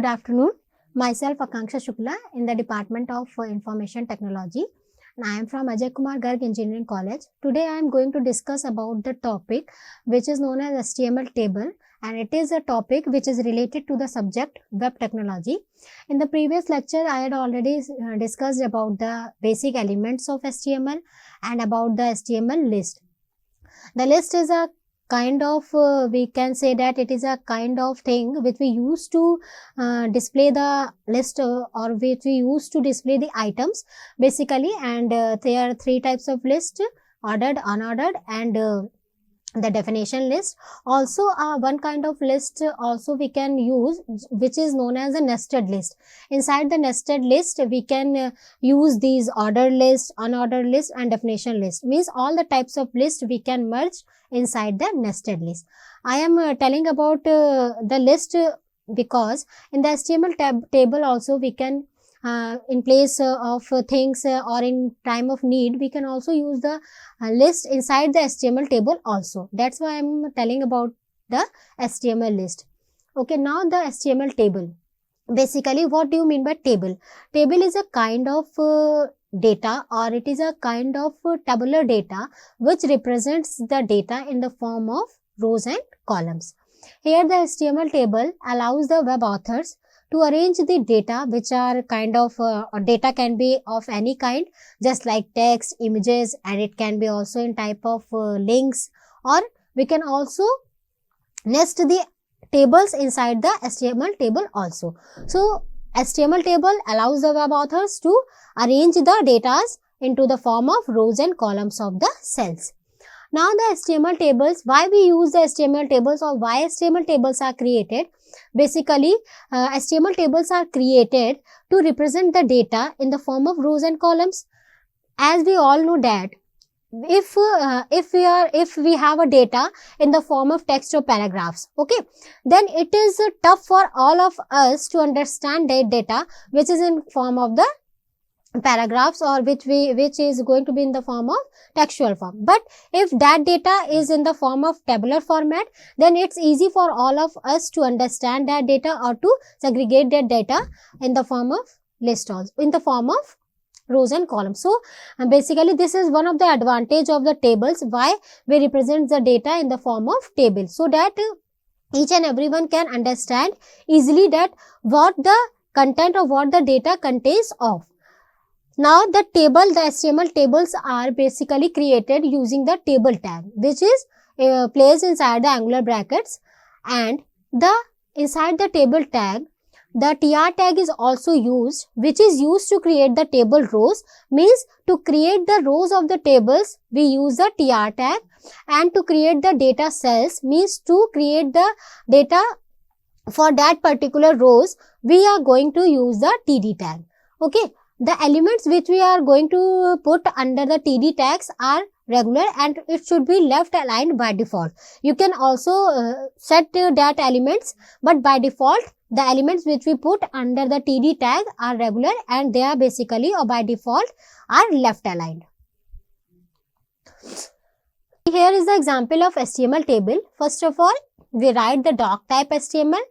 Good afternoon. Myself Akanksha Shukla in the Department of Information Technology, and I am from Ajay Kumar Garg Engineering College. Today I am going to discuss about the topic which is known as HTML table, and it is a topic which is related to the subject web technology. In the previous lecture I had already discussed about the basic elements of HTML and about the HTML list. The list is a kind of, we can say that it is a kind of thing which we use to display the list or which we use to display the items basically, and there are three types of list: ordered, unordered, and the definition list. Also one kind of list also we can use, which is known as a nested list. Inside the nested list we can use these ordered list, unordered list, and definition list. Means all the types of list we can merge inside the nested list. I am telling about the list because in the HTML table also we can in place of things or in time of need, we can also use the list inside the HTML table also. That's why I am telling about the HTML list. Okay, now the HTML table. Basically, what do you mean by table? Table is a kind of data, or it is a kind of tabular data which represents the data in the form of rows and columns. Here the HTML table allows the web authors to arrange the data, which are kind of data can be of any kind, just like text, images, and it can be also in type of links, or we can also nest the tables inside the HTML table also. So HTML table allows the web authors to arrange the data into the form of rows and columns of the cells. Now the HTML tables, why we use the HTML tables or why HTML tables are created? Basically, HTML tables are created to represent the data in the form of rows and columns. As we all know that if we have a data in the form of text or paragraphs, okay, then it is tough for all of us to understand that data which is in form of the paragraphs or which is going to be in the form of textual form. But if that data is in the form of tabular format, then it's easy for all of us to understand that data or to segregate that data in the form of list also, in the form of rows and columns. So basically this is one of the advantage of the tables, why we represent the data in the form of table, so that each and everyone can understand easily that what the content of what the data contains of. Now the table, the HTML tables are basically created using the table tag, which is placed inside the angular brackets, and the inside the table tag the tr tag is also used, which is used to create the table rows. Means to create the rows of the tables we use the tr tag, and to create the data cells, means to create the data for that particular rows, we are going to use the td tag. Okay, the elements which we are going to put under the td tags are regular and it should be left aligned by default. You can also set that elements, but by default the elements which we put under the td tag are regular and they are basically or by default are left aligned. Here is the example of HTML table. First of all, we write the doc type HTML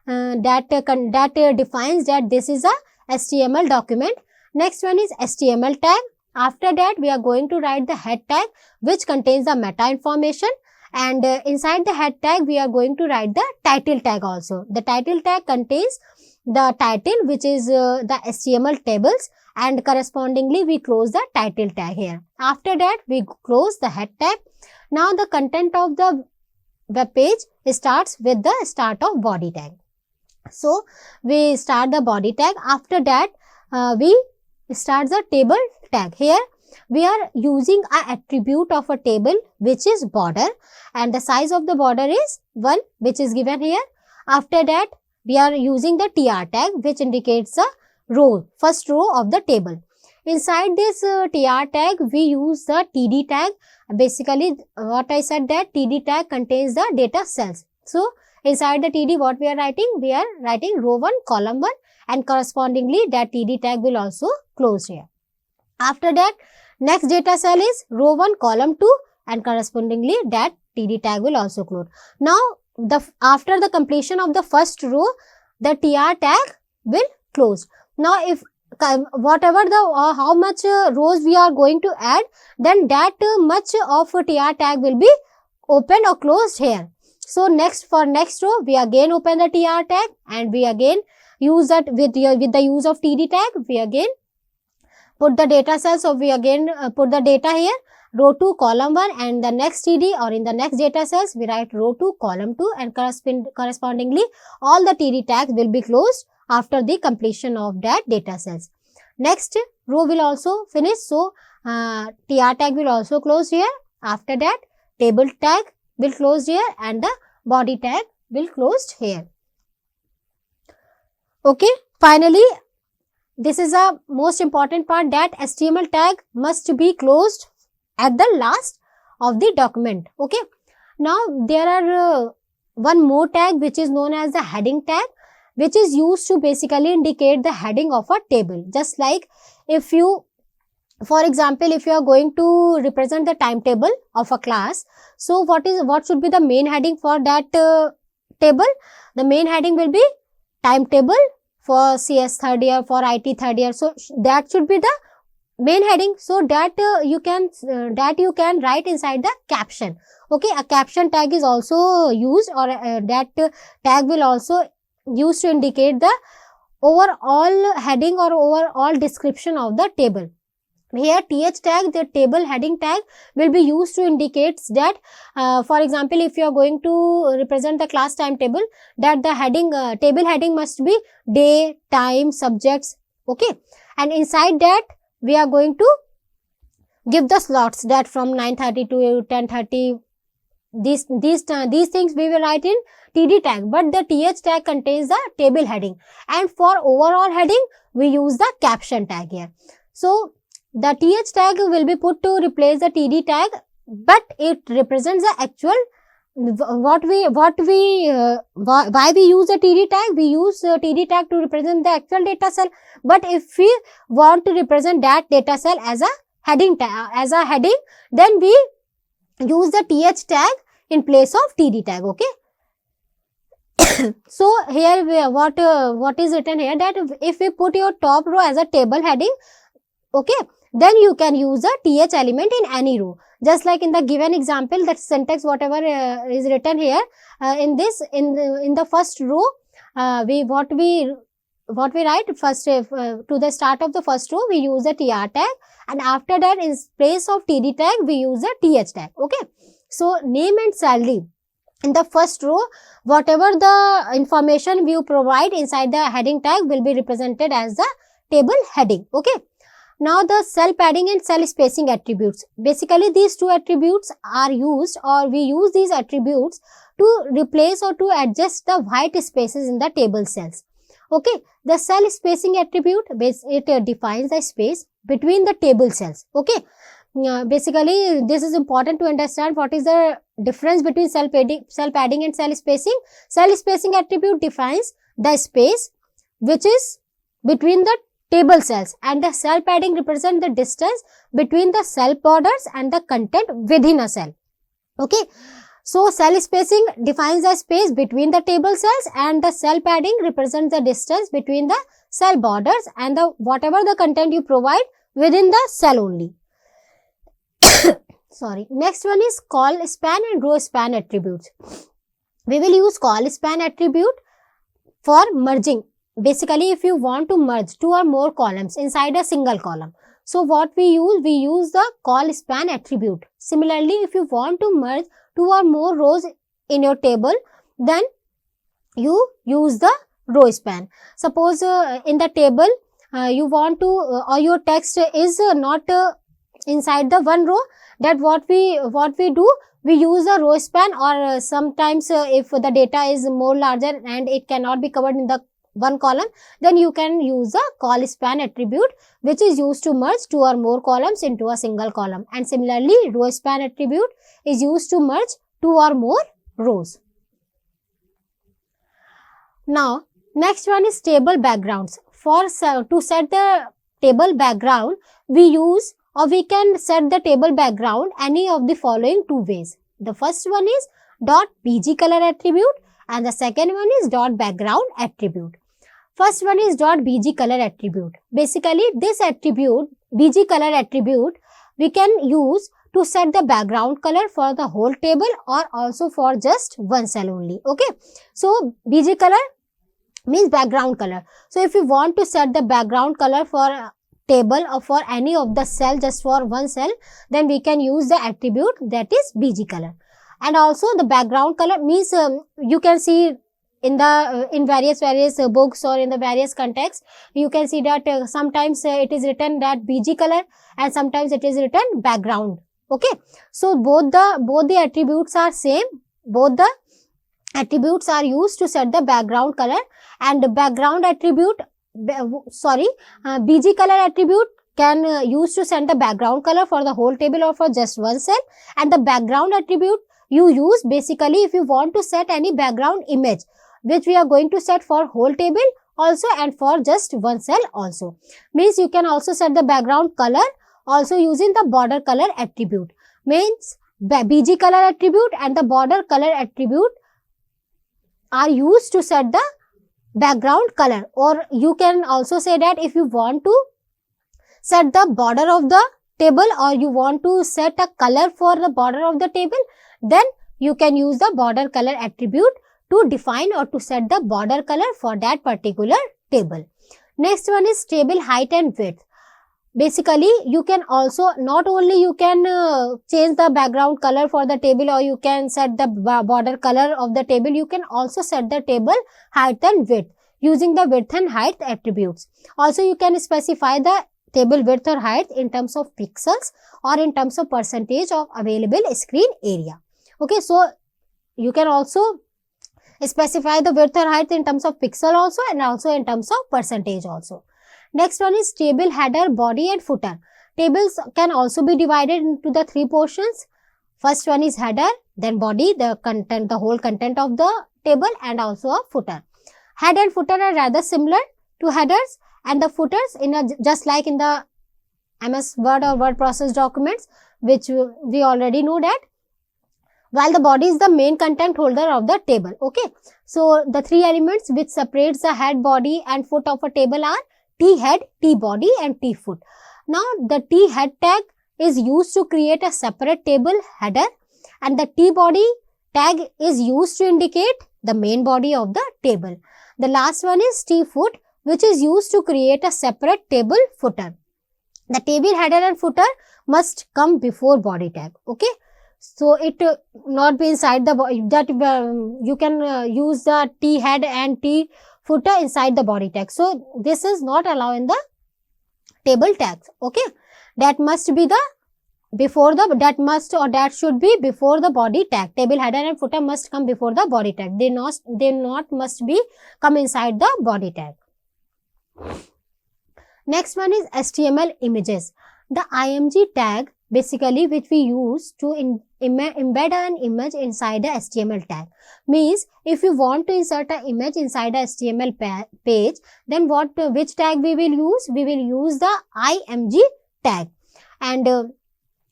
that defines that this is a HTML document. Next one is HTML tag. After that, we are going to write the head tag, which contains the meta information, and inside the head tag we are going to write the title tag also. The title tag contains the title, which is the HTML tables, and correspondingly we close the title tag here. After that, we close the head tag. Now the content of the web page starts with the start of body tag. So we start the body tag. After that, we start the table tag. Here we are using an attribute of a table, which is border, and the size of the border is 1, which is given here. After that, we are using the tr tag, which indicates the row, first row of the table. Inside this tr tag, we use the td tag. Basically, what I said that td tag contains the data cells. So inside the td, what we are writing? We are writing row 1, column 1, and correspondingly that td tag will also close here. After that, next data cell is row 1, column 2, and correspondingly that td tag will also close. Now after the completion of the first row, the tr tag will close. Now if whatever the how much rows we are going to add, then that much of tr tag will be open or closed here. So next, for next row, we again open the tr tag and we again use that with the use of td tag, we again put the data cell. So we again put the data here, row 2 column 1, and the next td or in the next data cells we write row 2 column 2, and correspondingly all the td tags will be closed after the completion of that data cells. Next row will also finish, so tr tag will also close here. After that table tag will close here and the body tag will closed here. Okay, finally this is a most important part, that HTML tag must be closed at the last of the document. Okay, now there are one more tag which is known as the heading tag, which is used to basically indicate the heading of a table. Just like if you, for example, if you are going to represent the timetable of a class, so what should be the main heading for that table? The main heading will be timetable for CS third year, for IT third year. So that should be the main heading, so that you can write inside the caption. Okay, a caption tag is also used, or that tag will also used to indicate the overall heading or overall description of the table. Here th tag, the table heading tag, will be used to indicate that for example, if you are going to represent the class timetable, that the heading table heading must be day, time, subjects. Okay, and inside that we are going to give the slots, that from 9:30 to 10:30. These things we will write in td tag, but the th tag contains the table heading, and for overall heading we use the caption tag here. So the th tag will be put to replace the td tag, but it represents the actual why we use the td tag. We use td tag to represent the actual data cell, but if we want to represent that data cell as a heading then we use the th tag in place of td tag. Okay. So here what is written here, that if we put your top row as a table heading, okay, then you can use the th element in any row. Just like in the given example, that syntax whatever is written here, in the first row, what we write first, to the start of the first row we use the tr tag, and after that in place of td tag we use the th tag. Okay, so name and salary, in the first row whatever the information we provide inside the heading tag will be represented as the table heading. Okay. Now the cell padding and cell spacing attributes. Basically these two attributes are used, or we use these attributes to replace or to adjust the white spaces in the table cells. Okay, the cell spacing attribute, it defines the space between the table cells. Okay, basically this is important to understand what is the difference between cell padding and cell spacing. Cell spacing attribute defines the space which is between the table cells, and the cell padding represents the distance between the cell borders and the content within a cell. Okay, so cell spacing defines the space between the table cells, and the cell padding represents the distance between the cell borders and the whatever the content you provide within the cell only. Sorry. Next one is call span and row span attributes. We will use call span attribute for merging. Basically, if you want to merge two or more columns inside a single column, so what we use the call span attribute. Similarly, if you want to merge two or more rows in your table, then you use the row span. Suppose in the table you want to or your text is not inside the one row, that what we do, we use a row span, or sometimes if the data is more larger and it cannot be covered in the one column, then you can use the call span attribute, which is used to merge two or more columns into a single column. And similarly, row span attribute is used to merge two or more rows. Now, next one is table backgrounds. To set the table background, we can set the table background any of the following two ways. The first one is .bg color attribute, and the second one is dot background attribute. First one is dot bg color attribute. Basically, this attribute, bg color attribute, we can use to set the background color for the whole table or also for just one cell only. Okay. So, bg color means background color. So, if you want to set the background color for a table or for any of the cell, just for one cell, then we can use the attribute that is bg color. And also the background color means you can see in the in various books or in the various contexts, you can see that sometimes it is written that bg color and sometimes it is written background. Okay. So, both the attributes are same. Both the attributes are used to set the background color, and the background attribute, bg color attribute can use to set the background color for the whole table or for just one cell, and the background attribute you use basically if you want to set any background image, which we are going to set for whole table also and for just one cell also. Means you can also set the background color also using the border color attribute. Means bg color attribute and the border color attribute are used to set the background color. Or you can also say that if you want to set the border of the table or you want to set a color for the border of the table, then you can use the border color attribute to define or to set the border color for that particular table. Next one is table height and width. Basically, you can also, not only you can change the background color for the table or you can set the border color of the table, you can also set the table height and width using the width and height attributes. Also, you can specify the table width or height in terms of pixels or in terms of percentage of available screen area. Okay, so you can also specify the width or height in terms of pixel also and also in terms of percentage also. Next one is table header, body and footer. Tables can also be divided into the three portions. First one is header, then body, the content, the whole content of the table, and also a footer. Head and footer are rather similar to headers, and the footers in a, just like in the MS Word or word process documents, which we already know that, while the body is the main content holder of the table. Okay. So, the three elements which separates the head, body and foot of a table are T head, T body and T foot. Now, the T head tag is used to create a separate table header, and the T body tag is used to indicate the main body of the table. The last one is T foot, which is used to create a separate table footer. The table header and footer must come before body tag. Okay. So, it not be inside the body, that you can use the T head and T footer inside the body tag. So, this is not allowed in the table tags. Okay. That must be the before the, that must or that should be before the body tag. Table header and footer must come before the body tag. They not must be come inside the body tag. Next one is HTML images. The IMG tag basically which we use to embed an image inside the HTML tag. Means if you want to insert an image inside a HTML page, then which tag we will use? We will use the IMG tag. And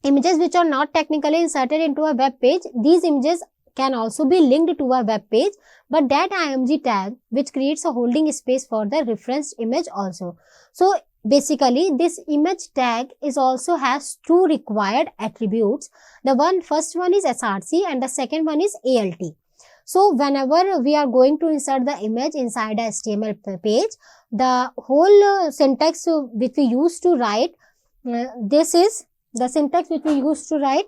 images which are not technically inserted into a web page, these images can also be linked to a web page, but that IMG tag which creates a holding space for the referenced image also. So, basically, this image tag is also has two required attributes. The first one is SRC and the second one is ALT. So, whenever we are going to insert the image inside a HTML page, the whole syntax which we used to write, this is the syntax which we used to write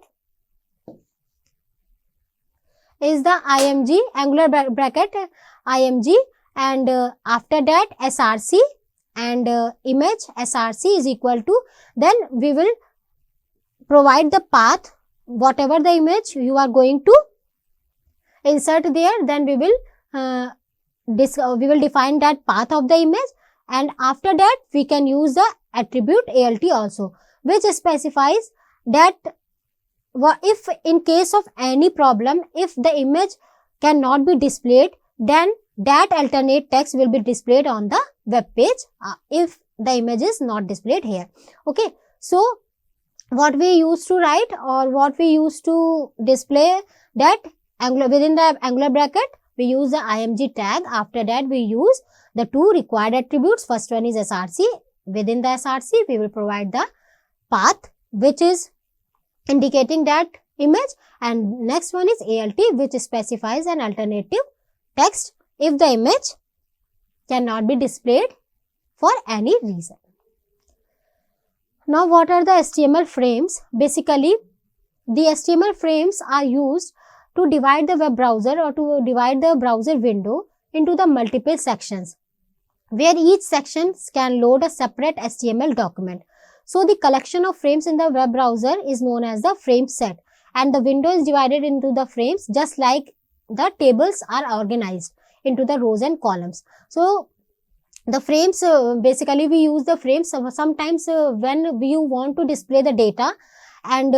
is the IMG, angular bracket IMG, and after that SRC and image SRC is equal to, then we will provide the path, whatever the image you are going to insert there, then we will define that path of the image, and after that we can use the attribute ALT also, which specifies that if in case of any problem, if the image cannot be displayed, then that alternate text will be displayed on the web page if the image is not displayed here. Okay. So, what we used to write or what we used to display that within the angular bracket, we use the img tag. After that, we use the two required attributes. First one is src. Within the src, we will provide the path, which is indicating that image, and next one is alt, which specifies an alternative text if the image cannot be displayed for any reason. Now, what are the HTML frames? Basically, the HTML frames are used to divide the web browser or to divide the browser window into the multiple sections, where each section can load a separate HTML document. So, the collection of frames in the web browser is known as the frame set, and the window is divided into the frames just like the tables are organized into the rows and columns. So, the frames, basically we use the frames sometimes when you want to display the data, and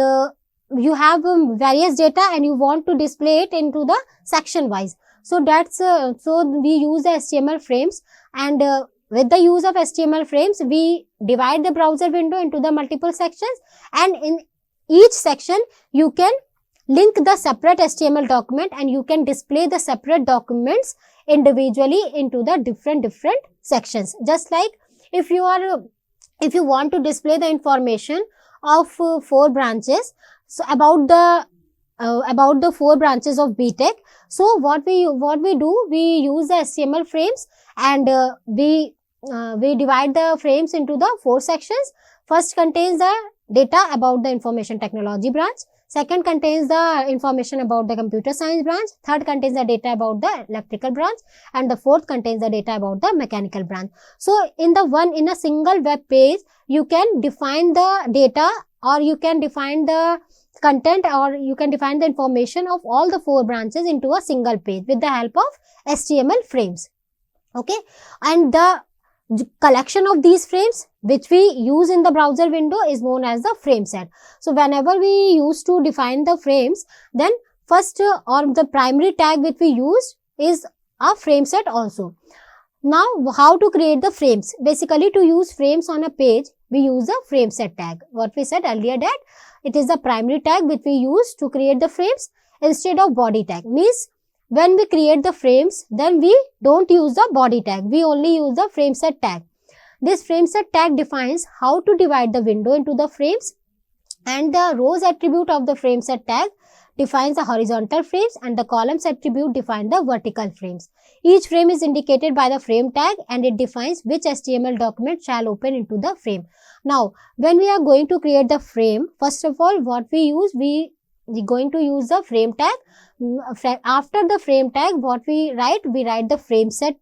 you have various data and you want to display it into the section wise. So that's so we use the HTML frames, and with the use of HTML frames, we divide the browser window into the multiple sections, and in each section you can link the separate HTML document and you can display the separate documents individually into the different sections. Just like if you want to display the information of 4 branches, so about the 4 branches of BTech. So what we do, we use the HTML frames, and we divide the frames into the 4 sections. First contains the data about the information technology branch. Second contains the information about the computer science branch. Third contains the data about the electrical branch, and the fourth contains the data about the mechanical branch. So in a single web page, you can define the data, or you can define the content, or you can define the information of all the 4 branches into a single page with the help of HTML frames. Okay, and the collection of these frames which we use in the browser window is known as the frame set. So whenever we used to define the frames, then first or the primary tag which we use is a frame set also. Now, how to create the frames? Basically, to use frames on a page, we use the frame set tag. What we said earlier, that it is the primary tag which we use to create the frames instead of body tag. Means when we create the frames, then we don't use the body tag. We only use the frame set tag. This frame set tag defines how to divide the window into the frames, and the rows attribute of the frame set tag defines the horizontal frames, and the columns attribute define the vertical frames. Each frame is indicated by the frame tag, and it defines which HTML document shall open into the frame. Now, when we are going to create the frame, first of all, what we use, we're going to use the frame tag. After the frame tag, what we write the frame set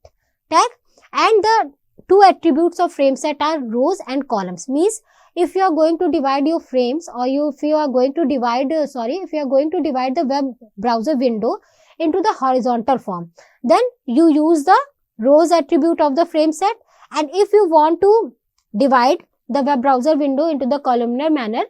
tag, and the 2 attributes of frame set are rows and columns. Means if you are going to divide your frames, or if you are going to divide the web browser window into the horizontal form, then you use the rows attribute of the frame set, and if you want to divide the web browser window into the columnar manner,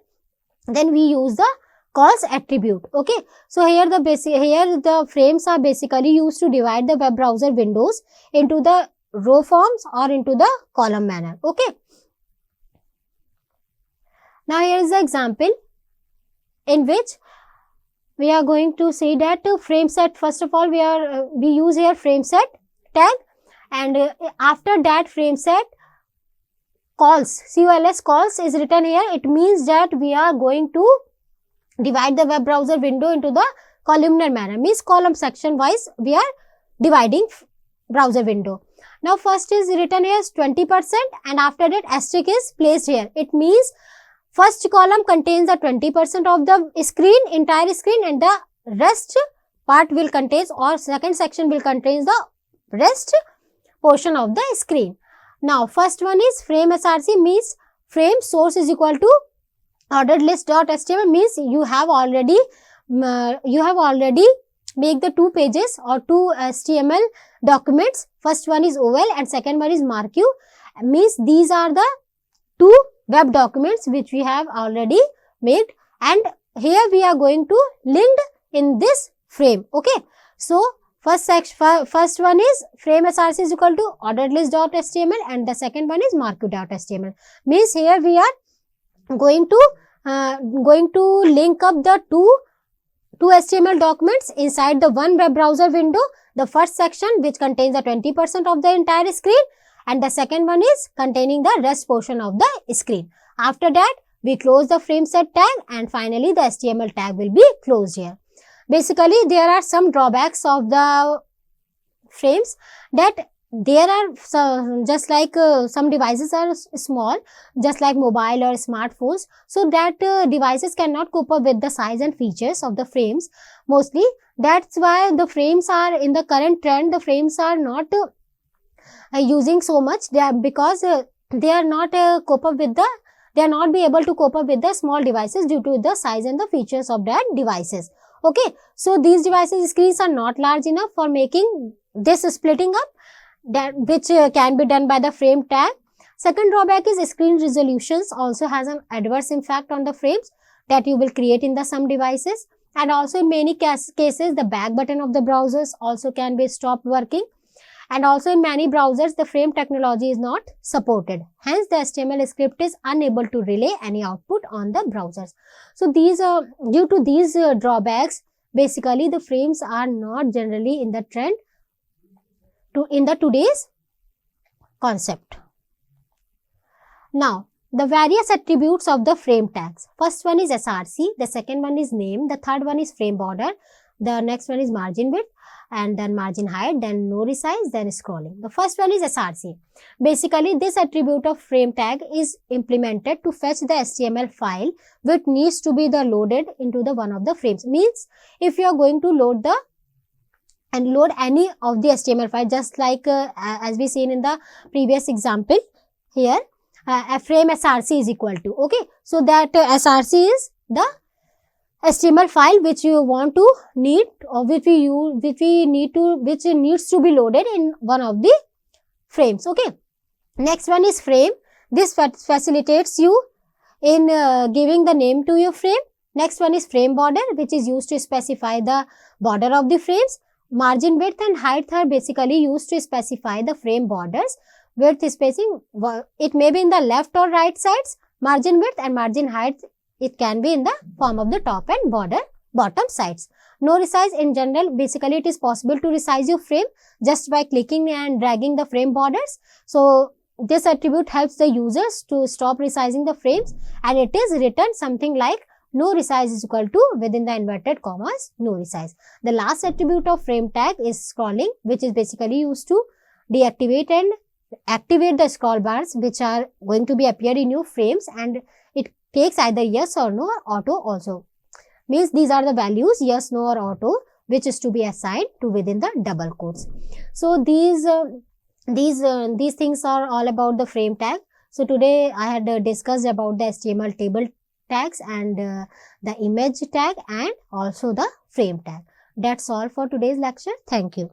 then we use the cols attribute. Okay, so here the frames are basically used to divide the web browser windows into the row forms or into the column manner. Okay, now here is the example in which we are going to see that frame set. First of all, we use here frame set tag, and after that frame set cols, cols is written here. It means that we are going to divide the web browser window into the columnar manner. Means column section wise we are dividing browser window. Now first is written here as 20%, and after that asterisk is placed here. It means first column contains the 20% of the screen, entire screen, and the rest part will contain, or second section will contain the rest portion of the screen. Now first one is frame src, means frame source is equal to ordered list.html, means you have already make the 2 pages or 2 HTML documents. First one is OL and second one is marq, means these are the 2 web documents which we have already made, and here we are going to link in this frame. Okay, so first one is frame src is equal to ordered list.html, and the second one is marq.html. Means here we are going to link up the two HTML documents inside the one web browser window. The first section which contains the 20% of the entire screen, and the second one is containing the rest portion of the screen. After that, we close the frame set tag, and finally the HTML tag will be closed here. Basically, there are some drawbacks of the frames, that there are just like some devices are small, just like mobile or smartphones, so that devices cannot cope up with the size and features of the frames mostly. That's why the frames are, in the current trend, the frames are not using so much, because they are not cope up with the, they are not be able to cope up with the small devices due to the size and the features of that devices. Okay, so these devices screens are not large enough for making this splitting up, that which can be done by the frame tag. Second drawback is screen resolutions also has an adverse impact on the frames that you will create in the some devices, and also in many cases the back button of the browsers also can be stopped working, and also in many browsers the frame technology is not supported. Hence, the HTML script is unable to relay any output on the browsers. So these due to these drawbacks, basically the frames are not generally in the trend in the today's concept. Now, the various attributes of the frame tags. First one is SRC, the second one is name, the third one is frame border, the next one is margin width, and then margin height, then no resize, then scrolling. The first one is SRC. Basically, this attribute of frame tag is implemented to fetch the HTML file which needs to be loaded into the one of the frames. Means, if you are going to load any of the HTML file, just like as we seen in the previous example here, a frame SRC is equal to, okay, so that SRC is the HTML file which you want to need, or which needs to be loaded in one of the frames. Okay, next one is frame. This facilitates you in giving the name to your frame. Next one is frame border, which is used to specify the border of the frames. Margin width and height are basically used to specify the frame borders. Width spacing, it may be in the left or right sides. Margin width and margin height, it can be in the form of the top and bottom sides. No resize, in general, basically it is possible to resize your frame just by clicking and dragging the frame borders. So this attribute helps the users to stop resizing the frames, and it is written something like no resize is equal to within the inverted commas no resize. The last attribute of frame tag is scrolling, which is basically used to deactivate and activate the scroll bars which are going to be appear in your frames, and it takes either yes or no or auto also. Means these are the values yes, no or auto which is to be assigned to within the double quotes. So these things are all about the frame tag. So today I had discussed about the HTML table tags and the image tag and also the frame tag. That's all for today's lecture. Thank you.